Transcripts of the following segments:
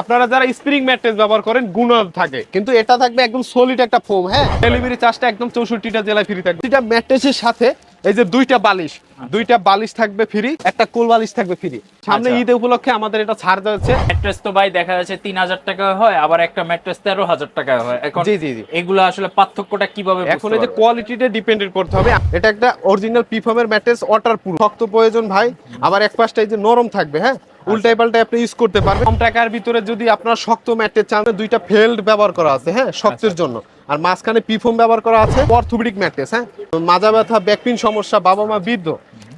আপনারা যারা spring mattress ব্যবহার করেন গুণা থাকে, কিন্তু এটা থাকবে একদম সলিড একটা ফোম। হ্যাঁ, ডেলিভারি চার্জটা একদম 64টা জেলায় ফ্রি থাকবে। এটা ম্যাট্রেসের সাথে এই যে দুইটা বালিশ থাকবে ফ্রি, একটা কোল বালিশ থাকবে ফ্রি। সামনে ঈদ উপলক্ষে আমাদের এটা ছাড় দেওয়া। ম্যাট্রেস তো ভাই দেখা যাচ্ছে 3000 টাকা হয়, আবার একটা ম্যাট্রেস 13000 টাকা হয়। এখন জি। এগুলো আসলে পার্থক্যটা কিভাবে এখন এই যে কোয়ালিটিতে ডিপেন্ডেন্ট করতে হবে। এটা একটা অরিজিনাল পিফমের ম্যাট্রেস, ওয়াটার প্রুফ। শক্ত প্রয়োজন ভাই, আবার এক পাশটা এই যে নরম থাকবে। হ্যাঁ, উল্টাই পাল্টাই আপনি ইউজ করতে পারবেন। কম টাকার ভিতরে যদি আপনার শক্ত ম্যাট্রেস চান, দুইটা ফেল্ড ব্যবহার করা আছে। হ্যাঁ, শক্তের জন্য। আর মাঝখানে পিফোম ব্যবহার করা আছে, অর্থোপেডিক ম্যাট্রেস। হ্যাঁ, মাজা ব্যথা, ব্যাক পেইন সমস্যা, বাবা মা বৃদ্ধ,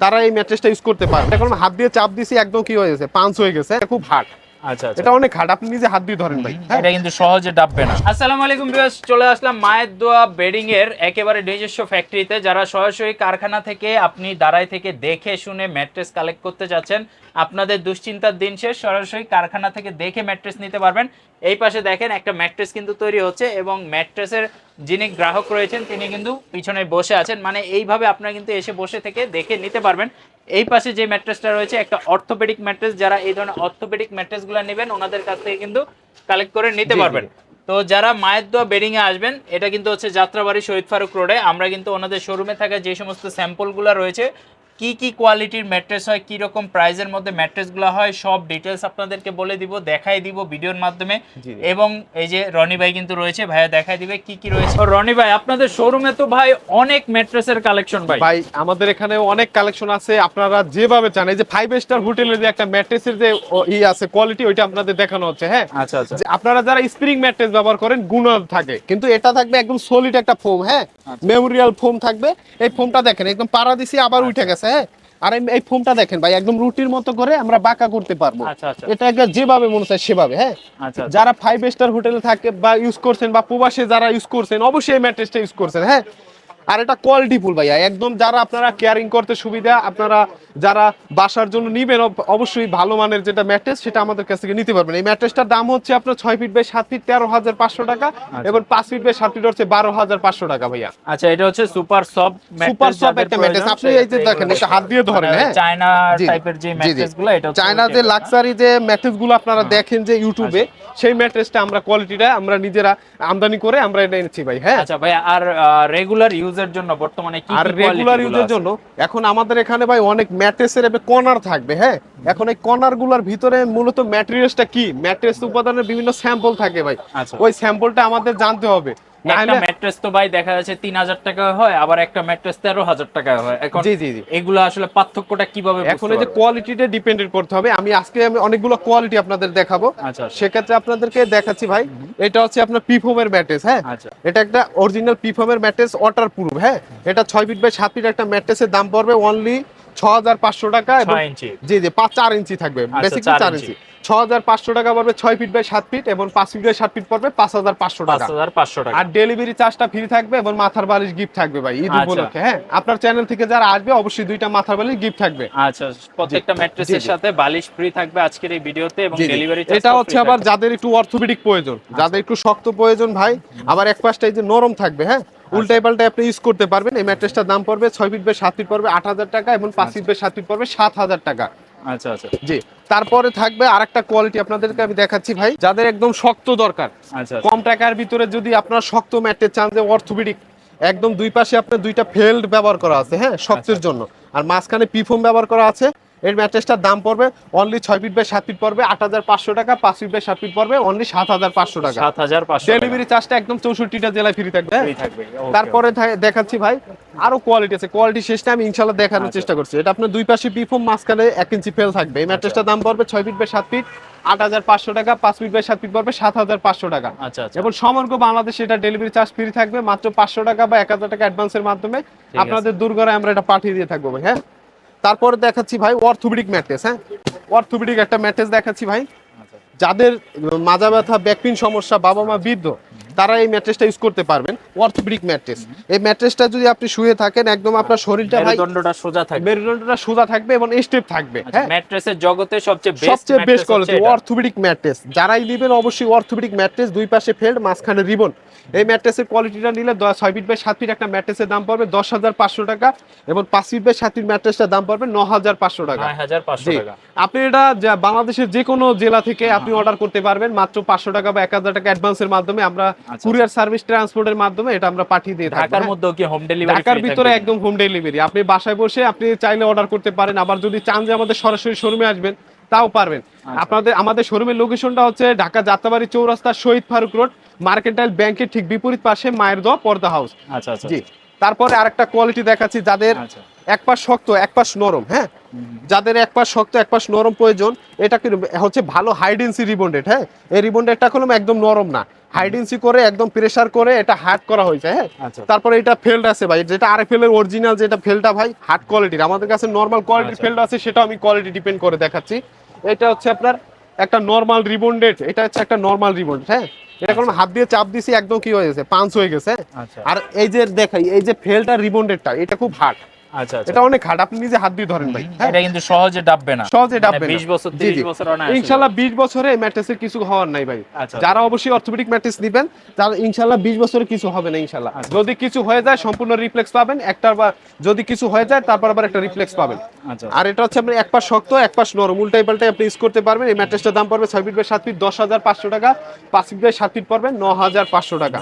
তারা এই ম্যাট্রেসটা ইউজ করতে পারে। এখন হাত দিয়ে চাপ দিছি, একদম কি হয়ে গেছে, পাঞ্চ হয়ে গেছে, খুব হার্ড। এটা অনেক হার্ড, আপনি নিজে হাত দিয়ে ধরেন ভাই। এটা কিন্তু সহজে ডাববে না। আসসালামু আলাইকুম ভিউয়ার্স, চলে আসলাম মায়ের দোয়া বেডিং এর একেবারে নিজস্ব ফ্যাক্টরিতে। যারা সরাসরি কারখানা থেকে আপনি দাঁড়ায় থেকে দেখে শুনে ম্যাট্রেস কালেক্ট করতে যাচ্ছেন, আপনাদের দুশ্চিন্তার দিন শেষ। সরাসরি কারখানা থেকে দেখে ম্যাট্রেস নিতে পারবেন। এই পাশে দেখেন একটা ম্যাট্রেস কিন্তু তৈরি হচ্ছে, এবং ম্যাট্রেসের যিনি গ্রাহক রয়েছেন তিনি কিন্তু পিছনে বসে আছেন। মানে এইভাবে আপনারা কিন্তু এসে বসে থেকে দেখে নিতে পারবেন। এই পাশে যে ম্যাট্রেসটা রয়েছে একটা অর্থোপেডিক ম্যাট্রেস। যারা এই ধরনের অর্থোপেডিক ম্যাট্রেসগুলো নেবেন ওনাদের কাছ থেকে কিন্তু কালেক্ট করে নিতে পারবেন। তো যারা মায়ের দোয়া বেডিং এ আসবেন, এটা কিন্তু হচ্ছে যাত্রাবাড়ি শহীদ ফারুক রোডে। আমরা কিন্তু ওনাদের শোরুমে থাকা যে সমস্ত স্যাম্পলগুলো রয়েছে, কি কি কোয়ালিটির ম্যাট্রেস হয়, কি রকম প্রাইজের মধ্যে ম্যাট্রেসগুলো হয়, সব ডিটেলস আপনাদেরকে বলে দিব, দেখাই দিব ভিডিওর মাধ্যমে। এবং এই যে রনি ভাই কিন্তু রয়েছে, ভাইয়া দেখাই দিবে কি কি রয়েছে। রনি ভাই, আপনাদের শোরুমে তো ভাই অনেক ম্যাট্রেসের কালেকশন। ভাই আমাদের এখানে অনেক কালেকশন আছে, আপনারা যেভাবে চান। এই যে 5 স্টার হোটেলের যে একটা ম্যাট্রেসের যে আছে কোয়ালিটি, ওইটা আপনাদের দেখানো হচ্ছে। হ্যাঁ, আচ্ছা আচ্ছা। আপনারা যারা স্প্রিং ম্যাট্রেস ব্যবহার করেন গুণা থাকে, কিন্তু এটা থাকবে একদম সলিড একটা ফোম। হ্যাঁ, মেমোরিয়াল ফোম থাকবে। এই ফোমটা দেখেন, একদম পাড়া দিছি আবার উঠে গেছে। হ্যাঁ, আর এই ফোমটা দেখেন ভাই, একদম রুটির মতো করে আমরা বাঁকা করতে পারবো। এটা একদম যেভাবে মনে চায় সেভাবে। হ্যাঁ, যারা 5 স্টার হোটেলে থাকে বা ইউজ করছেন, বা প্রবাসে যারা ইউজ করছেন, অবশ্যই এই ম্যাট্রেসটা ইউজ করছেন। হ্যাঁ, আর এটা কোয়ালিটি ফুল ভাইয়া, একদম যারা আপনারা কেয়ারিং করতে সুবিধা, আপনারা যারা বাসার জন্য নিবেন, অবশ্যই ভালো মানের যেটা ম্যাট্রেস সেটা আমাদের কাছ থেকে নিতে পারবেন। এই ম্যাট্রেসটার দাম হচ্ছে আপনার 6 ফিট বাই 7 ফিট 13,500 টাকা, এবং 5 ফিট বাই 7 ফিট হচ্ছে 12,500 টাকা ভাইয়া। আচ্ছা, এটা হচ্ছে সুপার সফট একটা ম্যাট্রেস। আপনি এই যে দেখেন, এটা হাত দিয়ে ধরেন। হ্যাঁ, চায়না টাইপের যে ম্যাট্রেসগুলো, এটা চায়না যে লাক্সারি যে ম্যাট্রেসগুলো আপনারা দেখেন যে ইউটিউবে, সেই ম্যাট্রেসটা আমরা কোয়ালিটিটা আমরা নিজেরা আমদানি করে আমরা এটা এনেছি ভাই। হ্যাঁ, আচ্ছা ভাই, আর রেগুলার ইউজের জন্য বর্তমানে কি কি রেগুলার ইউজের জন্য এখন আমাদের এখানে ভাই অনেক ম্যাট্রেসের কর্নার থাকবে। হ্যাঁ, এখন এই কর্নারগুলোর ভিতরে মূলত ম্যাটেরিয়ালসটা কি, ম্যাট্রেস উপাদানের বিভিন্ন স্যাম্পল থাকে ভাই। ওই স্যাম্পলটা আমাদের জানতে হবে। একটা ম্যাট্রেস তো ভাই দেখা যাচ্ছে 3000 টাকা হয়, আবার একটা ম্যাট্রেস 13000 টাকা হয়। এখন এগুলো আসলে পার্থক্যটা কিভাবে? এখন এই যে কোয়ালিটিতে ডিপেন্ডেন্ট করতে হবে। আমি অনেকগুলো কোয়ালিটি আপনাদের দেখাবো। সেক্ষেত্রে আপনাদেরকে দেখাচ্ছি ভাই, এটা হচ্ছে আপনার পিফোমের ম্যাট্রেস। হ্যাঁ, এটা একটা অরিজিনাল পিফোমের ম্যাট্রেস, ওয়াটার প্রুফ। হ্যাঁ, এটা 6 ফিট বাই 7 ফিট একটা ম্যাট্রেসের দাম পড়বে অনলি 6500 টাকা। জি 4 ইঞ্চি থাকবে, বেসিকলি 4 ইঞ্চি। 6500 টাকা পড়বে 6 ফিট বাই 7 ফিট, এবং 5 ফিট বাই 7 ফিট পড়বে 5500 টাকা। আর ডেলিভারি চার্জটা ফ্রি থাকবে, এবং মাথার বালিশ গিফট থাকবে ভাই ঈদ উপলক্ষে। হ্যাঁ, আপনার চ্যানেল থেকে যারা আসবে অবশ্যই 2টা মাথার বালিশ গিফট থাকবে। আচ্ছা, প্রত্যেকটা ম্যাট্রেসের সাথে বালিশ ফ্রি থাকবে আজকের এই ভিডিওতে, এবং ডেলিভারি চার্জ। এটা হচ্ছে আবার যাদের একটু অর্থোপেডিক প্রয়োজন, যাদের একটু শক্ত প্রয়োজন ভাই, আবার এক পাশটা এই যে নরম থাকবে। হ্যাঁ, উল্টাই পাল্টাই আপনি ইউজ করতে পারবেন। এই ম্যাট্রেসটার দাম পড়বে 6 ফিট বাই 7 ফিট পড়বে 8000 টাকা, এবং 5 ফিট বাই 7 ফিট পড়বে 7000 টাকা। আচ্ছা আচ্ছা, জি। তারপরে থাকবে আরেকটা কোয়ালিটি আপনাদেরকে আমি দেখাচ্ছি ভাই, যাদের একদম শক্ত দরকার, কম টাকার ভিতরে যদি আপনারা শক্ত ম্যাট্রেস চান, যে অর্থোপেডিক, একদম দুই পাশে আপনার দুইটা ফেল্ড ব্যবহার করা আছে। হ্যাঁ, শক্তের জন্য, আর মাঝখানে পিফোম ব্যবহার করা আছে। এর ম্যাট্রেসটার দাম পড়বে অনলি 6 ফিট বাই 7 ফিট পড়বে 8500 টাকা, 5 ফিট বাই 7 ফিট পড়বে অনলি 7500 টাকা। ডেলিভারি চার্জটা একদম 64টা জেলায় ফ্রি থাকবে। তারপরে দেখাচ্ছি ভাই আরো কোয়ালিটি আছে, কোয়ালিটি শেষটা আমি ইনশাআল্লাহ দেখানোর চেষ্টা করছি। এটা আপনার দুই পাশে পিফোম, মাঝখানে 1 ইঞ্চি ফেল থাকবে। এই ম্যাট্রেসটার দাম পড়বে 6 ফিট বাই 7 ফিট 8500 টাকা, 5 ফিট বাই 7 ফিট পড়বে 7500 টাকা। এবং সমগ্র বাংলাদেশে এটা ডেলিভারি চার্জ ফ্রি থাকবে, মাত্র 500 টাকা বা 1000 টাকা অ্যাডভান্সের মাধ্যমে আপনাদের দূরগড়ায় আমরা এটা পাঠিয়ে দিয়ে থাকবো ভাই। হ্যাঁ, তারপরে দেখাচ্ছি ভাই অর্থোপেডিক ম্যাট্রেস। হ্যাঁ, অর্থোপেডিক একটা ম্যাট্রেস দেখাচ্ছি ভাই, যাদের মাজা ব্যথা, ব্যাক পেইন সমস্যা, বাবা মা বৃদ্ধ, তারা এই ম্যাট্রেসটা ইউজ করতে পারবেন। অর্থোপেডিক ম্যাট্রেস, এই ম্যাট্রেসটা যদি আপনি শুয়ে থাকেন একদম আপনার শরীরটা ভাই মেরুদণ্ডটা সোজা থাকবে, মেরুদণ্ডটা সোজা থাকবে এবং স্টেপ থাকবে। হ্যাঁ, ম্যাট্রেসের জগতে সবচেয়ে বেস্ট কোয়ালিটি অর্থোপেডিক ম্যাট্রেস। যারাই নেবেন অবশ্যই অর্থোপেডিক ম্যাট্রেস, দুই পাশে ফেল্ড, মাঝখানে রিবন। এই ম্যাট্রেসের কোয়ালিটিটা নিলে 6 ফিট বাই 7 ফিট একটা ম্যাট্রেসের দাম পড়বে 10,500 টাকা, এবং 5 ফিট বাই 7 ফিট ম্যাট্রেসটার দাম পড়বে 9,500 টাকা। 9,500 টাকা। আপনি এটা বাংলাদেশের যে কোনো জেলা থেকে আপনি অর্ডার করতে পারবেন মাত্র 500 টাকা বা 1,000 টাকা অ্যাডভান্সের মাধ্যমে। আমরা কুরিয়ার সার্ভিস ট্রান্সপোর্টের মাধ্যমে এটা আমরা পাঠিয়ে দিয়ে থাকি। ঢাকার মধ্যেও কি হোম ডেলিভারি? ঢাকার ভিতরে একদম হোম ডেলিভারি, আপনি বাসায় বসে আপনি চাইলে অর্ডার করতে পারেন। আবার যদি চান যে আমাদের সরাসরি শোরুমে আসবেন তাও পারবেন। আমাদের শোরুমের লোকেশনটা হচ্ছে ঢাকা যাত্রাবাড়ি চৌরাস্তা, শহীদ ফারুক রোড, মার্কেন্টাইল ব্যাংকের ঠিক বিপরীত পাশে মায়ের দোয়া পর্দা হাউস। আচ্ছা আচ্ছা জি। তারপরে আরেকটা কোয়ালিটি দেখাচ্ছি, যাদের এক পাশ শক্ত এক পাশ নরম, হ্যাঁ, যাদের এক পাশ শক্ত এক পাশ নরম প্রয়োজন, এটা কি হচ্ছে ভালো হাইডেন্সি রিবন্ডেড। হ্যাঁ, এই রিবন্ডেডটা হলো একদম নরম না, হাইডেন্সি করে একদম প্রেসার করে এটা হার্ড করা হয়েছে। হ্যাঁ, তারপরে এটা ফেল্ড আছে ভাই, যেটা আরএফএল এর অরিজিনাল যেটা ফেল্ডটা ভাই হার্ড কোয়ালিটির। আমাদের কাছে নরমাল কোয়ালিটির ফেল্ড আছে, সেটা আমি কোয়ালিটি ডিপেন্ড করে দেখাচ্ছি। এটা হচ্ছে আপনার একটা নরমাল রিবন্ডেড, এটা হচ্ছে একটা নরমাল রিবন্ডেড। হ্যাঁ, এটা কোনো হাত দিয়ে চাপ দিছি একদম কি হয়ে গেছে, পাঞ্চ হয়ে গেছে। আর এই যে দেখাই, এই যে ফেল্ডটা রিবন্ডেডটা, এটা খুব হার্ড। আচ্ছা, এটা অনেক হার্ড, আপনি নিজে হাত দিয়ে ধরেন ভাই। এটা কিন্তু সহজে ডাববে না, সহজে ডাববে না। 20 বছর 30 বছর অনায়াসে। ইনশাআল্লাহ 20 বছরে এই ম্যাট্রেসের কিছু হওয়ার নাই ভাই। যারা অবশ্যই অর্থোপেডিক ম্যাট্রেস নেবেন তারা ইনশাআল্লাহ 20 বছরে কিছু হবে না ইনশাআল্লাহ। যদি কিছু হয়ে যায় সম্পূর্ণ রিফ্লেক্স পাবেন একটা, বা যদি কিছু হয়ে যায় তারপর আবার একটা রিফ্লেক্স পাবেন। আর এটা হচ্ছে আপনি এক পাশ শক্ত এক পাশ নরম, উল্টাই পাল্টাই আপনি ইউজ করতে পারবেন। এই ম্যাট্রেসটার দাম পড়বে 6 ফিট বাই 7 ফিট 10,500 টাকা, 5 ফিট বাই 7 ফিট পড়বে 9,500 টাকা।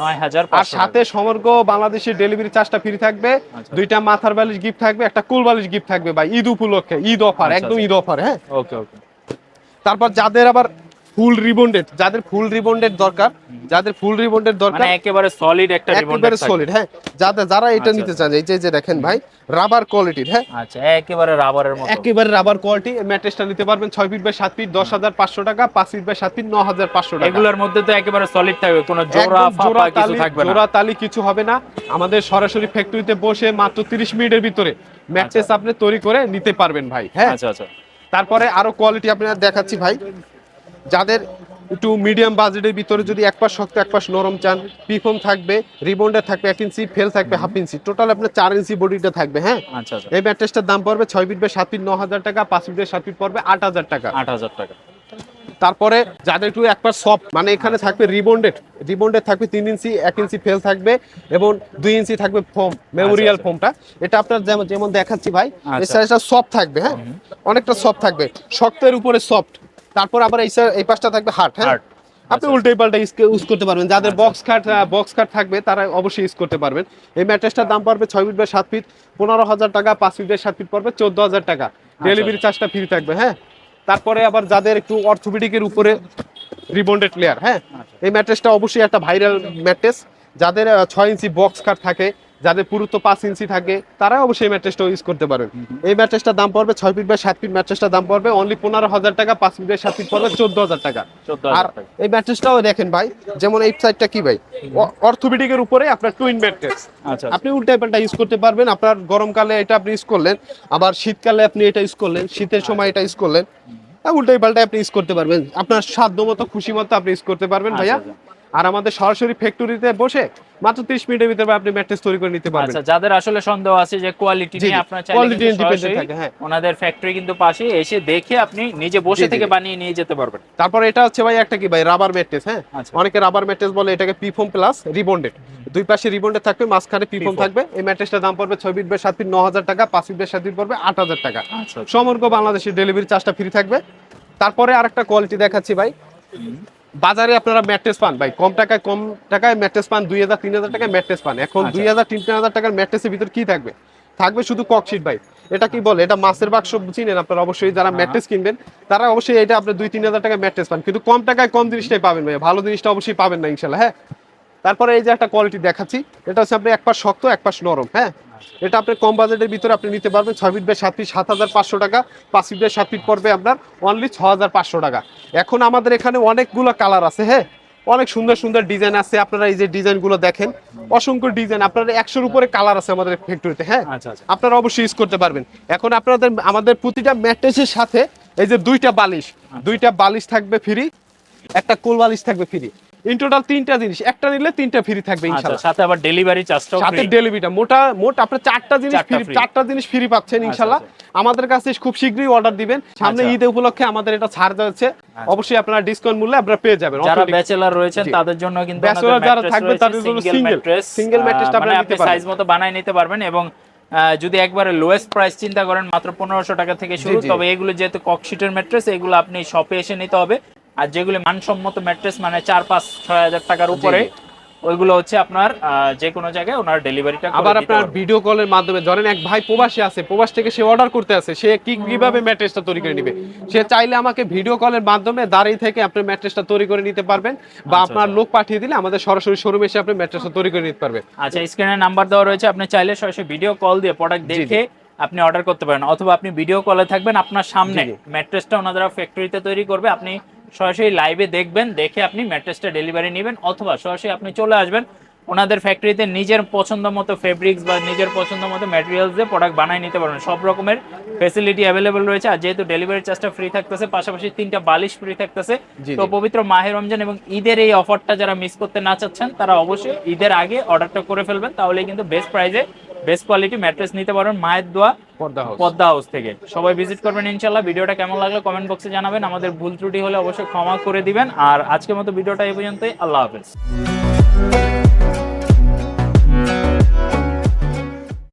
আর সাথে সমগ্র বাংলাদেশের ডেলিভারি চার্জটা ফ্রি থাকবে। দুইটা মাথার বালিশ গিফট থাকবে, একটা কুল বালিশ গিফট থাকবে ভাই, ঈদ উপলক্ষে, ঈদ অফার, একদম ঈদ অফার। হ্যাঁ, ওকে ওকে। তারপর যাদের আবার ফুল রিবন্ডেড, যাদের ফুল রিবন্ডেড দরকার, যাদের ফুল রিবন্ডেড দরকার, মানে একেবারে সলিড একটা রিবন্ডেড, একেবারে সলিড। হ্যাঁ, যারা এটা নিতে চান, এই যে দেখেন ভাই রাবার কোয়ালিটির। হ্যাঁ, আচ্ছা, একেবারে রাবারের মতো, একেবারে রাবার কোয়ালিটি। এই ম্যাট্রেসটা নিতে পারবেন 6 ফিট বাই 7 ফিট 10,500 টাকা, 5 ফিট বাই 7 ফিট 9,500 টাকা। এগুলোর মধ্যে তো একেবারে সলিড থাকবে, কোনো জোড়া ফাঁপা কিছু থাকবে না, জোড়া তালি কিছু হবে না। আমাদের সরাসরি ফ্যাক্টরিতে বসে মাত্র 30 মিনিটের ভিতরে ম্যাট্রেস আপনি তৈরি করে নিতে পারবেন ভাই। হ্যাঁ, আচ্ছা আচ্ছা। তারপরে আরো কোয়ালিটি আপনাদের দেখাচ্ছি ভাই, যাদের একটু মিডিয়াম বাজেটের ভিতরে যদি এক পাশ শক্ত এক পাশ নরম চান, পিফোম থাকবে, রিবন্ডার থাকবে 1 ইঞ্চি, ফেল থাকবে 1/2 ইঞ্চি, টোটাল আপনার 4 ইঞ্চি বডিটা থাকবে। হ্যাঁ, আচ্ছা। এই ম্যাট্রেসটার দাম পড়বে 6 ফিট বাই 7 ফিট 9,000 টাকা, 5 ফিট বাই 7 ফিট পড়বে 8,000 টাকা। 8,000 টাকা। তারপরে যাদের একটু এক পাশ সফট, মানে এখানে থাকবে রিবন্ডেড থাকবে 3 ইঞ্চি, 1 ইঞ্চি ফেল থাকবে এবং 2 ইঞ্চি থাকবে ফোম, মেমোরিয়াল ফোমটা। এটা আপনার যেমন দেখাচ্ছি ভাই, এই সাইজটা সফট থাকবে। হ্যাঁ, অনেকটা সফট থাকবে, শক্তের উপরে সফট। তারপর আবার এই পাশটা থাকবে হার্ড। হ্যাঁ, আপনি উল্টাই পাল্টা ইউজ করতে পারবেন। যাদের বক্স কাট থাকবে তারা অবশ্যই ইউজ করতে পারবেন। এই ম্যাট্রেসটার দাম পড়বে 6 ফিট বাই 7 ফিট 15,000 টাকা, 5 ফিট বাই 7 ফিট পড়বে 14,000 টাকা। ডেলিভারি চার্জটা ফ্রি থাকবে। হ্যাঁ, তারপরে আবার যাদের একটু অর্থোপেডিকের উপরে রিবন্ডেড লেয়ার, হ্যাঁ, এই ম্যাট্রেসটা অবশ্যই একটা ভাইরাল ম্যাট্রেস। যাদের 6 ইঞ্চি বক্স কাট থাকে, যাদের পুরুত্ব 5 ইঞ্চি থাকে, তারা অবশ্যই ম্যাট্রেসটা ইউজ করতে পারেন। এই ম্যাট্রেসটার দাম পড়বে 6 ফিট বাই 7 ফিট ম্যাট্রেসটার দাম পড়বে অনলি 15,000 টাকা, 5 ফিট বাই 7 ফিট পড়বে 14,000 টাকা। আর এই ম্যাট্রেসটাও দেখেন ভাই, যেমন এই সাইডটা কি ভাই অর্থোপেডিকের উপরে আপনার টুইন ম্যাট্রেস। আপনি উল্টাই পাল্টা ইউজ করতে পারবেন। আপনার গরমকালে এটা আপনি ইউজ করলেন, আবার শীতকালে আপনি এটা ইউজ করলেন, শীতের সময় এটা ইউজ করলেন, উল্টাই পাল্টাই আপনি ইউজ করতে পারবেন। আপনার সাধ্য মতো খুশি মতো আপনি ইউজ করতে পারবেন ভাইয়া। আর আমাদের সরাসরি ফ্যাক্টরিতে বসে মাত্র 30 মিনিটের ভিতরে আপনি ম্যাট্রেস তৈরি করে নিতে পারবেন। আচ্ছা, যাদের আসলে সন্দেহ আছে যে কোয়ালিটি নিয়ে, আপনারা চাইলে সরাসরি ওনাদের ফ্যাক্টরি কিন্তু পাশে এসে দেখে আপনি নিজে বসে থেকে বানিয়ে নিয়ে যেতে পারবেন। তারপর এটা হচ্ছে ভাই একটা কি ভাই রাবার ম্যাট্রেস। হ্যাঁ, অনেকে রাবার ম্যাট্রেস বলে, এটাকে পিফোম প্লাস রিবন্ডেড, দুই পাশে রিবন্ডেড থাকবে, মাঝখানে পিফোম থাকবে। এই ম্যাট্রেসটার দাম পড়বে 6 ফিট বাই 7 ফিট 9,000 টাকা, 5 ফিট বাই 7 ফিট পড়বে 8,000 টাকা। সমগ্র বাংলাদেশের ডেলিভারি চার্জটা ফ্রি থাকবে। তারপরে আরেকটা কোয়ালিটি দেখাচ্ছি ভাই, বাজারে আপনারা ম্যাট্রেস পান ভাই কম টাকায় ম্যাট্রেস পান 2,000-3,000 টাকায় ম্যাট্রেস পান। এখন 2,000-3,000 টাকার ম্যাট্রেসের ভিতর কি থাকবে শুধু ককশিট ভাই। এটা কি বলে, এটা মাছের বাক্স চিনেন আপনারা অবশ্যই, যারা ম্যাট্রেস কিনবেন তারা অবশ্যই এটা আপনি 2-3,000 টাকায় ম্যাট্রেস পান, কিন্তু কম টাকায় কম জিনিসটাই পাবেন ভাই, ভালো জিনিসটা অবশ্যই পাবেন না ইনশাল্লাহ। হ্যাঁ, তারপরে এই যে একটা কোয়ালিটি দেখাচ্ছি, এটা হচ্ছে আপনি এক পাশ শক্ত এক পাশ নরম। হ্যাঁ, এটা আপনি কম বাজেটের ভিতরে আপনি নিতে পারবেন 6 ফিট বাই 7 ফিট 7,500 টাকা, 5 ফিট বাই 7 ফিট পড়বে আপনার অনলি 6,500 টাকা। এখন আমাদের এখানে অনেকগুলো কালার আছে। হ্যাঁ, অনেক সুন্দর সুন্দর ডিজাইন আছে। আপনারা এই যে ডিজাইনগুলো দেখেন, অসংখ্য ডিজাইন, আপনার 100-র উপরে কালার আছে আমাদের ফ্যাক্টরিতে। হ্যাঁ, আপনারা অবশ্যই ইউজ করতে পারবেন। এখন আমাদের প্রতিটা ম্যাট্রেসের সাথে এই যে দুইটা বালিশ থাকবে ফ্রি, একটা কোল বালিশ থাকবে ফ্রি। ইন টোটাল 3টা জিনিস, একটা নিলে 3টা ফ্রি থাকবে আচ্ছা, ইনশাআল্লাহ। সাথে আবার ডেলিভারি চার্জটাও সাথে ফ্রি। ডেলিভারিটা মোট আপনি 4টা জিনিস ফ্রি, 4টা জিনিস ফ্রি পাচ্ছেন ইনশাআল্লাহ। আমাদের কাছে খুব শীঘ্রই অর্ডার দিবেন, সামনে আচ্ছা। ঈদ উপলক্ষে আমাদের এটা ছাড় যাচ্ছে, অবশ্যই আপনারা ডিসকাউন্ট মূল্যে আপনারা পেয়ে যাবেন। যারা ব্যাচেলর রয়েছেন তাদের জন্য কিন্তু ব্যাচেলর যারা থাকবে তাদের জন্য সিঙ্গেল ম্যাট্রেসটা আপনারা নিতে আপনি পারবেন, সাইজ মতো বানায় নিতে পারবেন। এবং যদি একবারে লোয়েস্ট প্রাইস চিন্তা করেন মাত্র 1500 টাকা থেকে শুরু, তবে এগুলো যেহেতু ককশিটের ম্যাট্রেস এগুলো আপনি শপে এসে নিতে হবে। আর যেগুলো মানসম্মত ম্যাট্রেস মানে 4-5-6 হাজার টাকার উপরে, ওইগুলো হচ্ছে আপনার যে কোনো জায়গায় ওনার ডেলিভারিটা আবার আপনার ভিডিও কলের মাধ্যমে, ধরেন এক ভাই প্রবাসী আছে, প্রবাস থেকে সে অর্ডার করতে আছে, সে কিভাবে ম্যাট্রেসটা তৈরি করে নেবে, সে চাইলে আমাকে ভিডিও কলের মাধ্যমে দাঁড়িয়ে থেকে আপনি ম্যাট্রেসটা তৈরি করে নিতে পারবেন, বা আপনার লোক পাঠিয়ে দিলে আমাদের সরাসরি শোরুমে এসে আপনি ম্যাট্রেসটা তৈরি করে নিতে পারবেন। আচ্ছা, স্ক্রিনে নাম্বার দেওয়া রয়েছে, আপনি চাইলে সরাসরি ভিডিও কল দিয়ে প্রোডাক্ট দেখে আপনি অর্ডার করতে পারেন, অথবা আপনি ভিডিও কলে থাকবেন, আপনার সামনে ম্যাট্রেসটা ওনারা ফ্যাক্টরিতে তৈরি করবে, আপনি সরাসরি লাইভে দেখবেন, দেখে আপনি ম্যাট্রেসটা ডেলিভারি নেবেন, অথবা সরাসরি আপনি চলে আসবেন ওনাদের ফ্যাক্টরিতে, নিজের পছন্দ মতো ফেব্রিক্স বা নিজের পছন্দ মতো ম্যাটেরিয়ালস দিয়ে প্রোডাক্ট বানিয়ে নিতে পারবেন। সব রকমের ফ্যাসিলিটি অ্যাভেলেবল রয়েছে। আর যেহেতু ডেলিভারি চার্জটা ফ্রি থাকতেছে, পাশাপাশি 3টা বালিশ ফ্রি থাকতেছে। তো পবিত্র মাহে রমজান এবং ঈদের এই অফারটা যারা মিস করতে না চাচ্ছেন, তারা অবশ্যই ঈদের আগে অর্ডারটা করে ফেলবেন, তাহলে কিন্তু বেস্ট প্রাইসে বেস্ট কোয়ালিটি ম্যাট্রেস নিতে পারবেন মায়ের দোয়া পদ্মা হাউস থেকে। সবাই ভিজিট করবেন ইনশাল্লাহ। ভিডিওটা কেমন লাগলো কমেন্ট বক্সে জানাবেন, আমাদের ভুল ত্রুটি হলে অবশ্যই ক্ষমা করে দিবেন। আর আজকের মতো ভিডিওটা এই পর্যন্তই, আল্লাহ হাফেজ।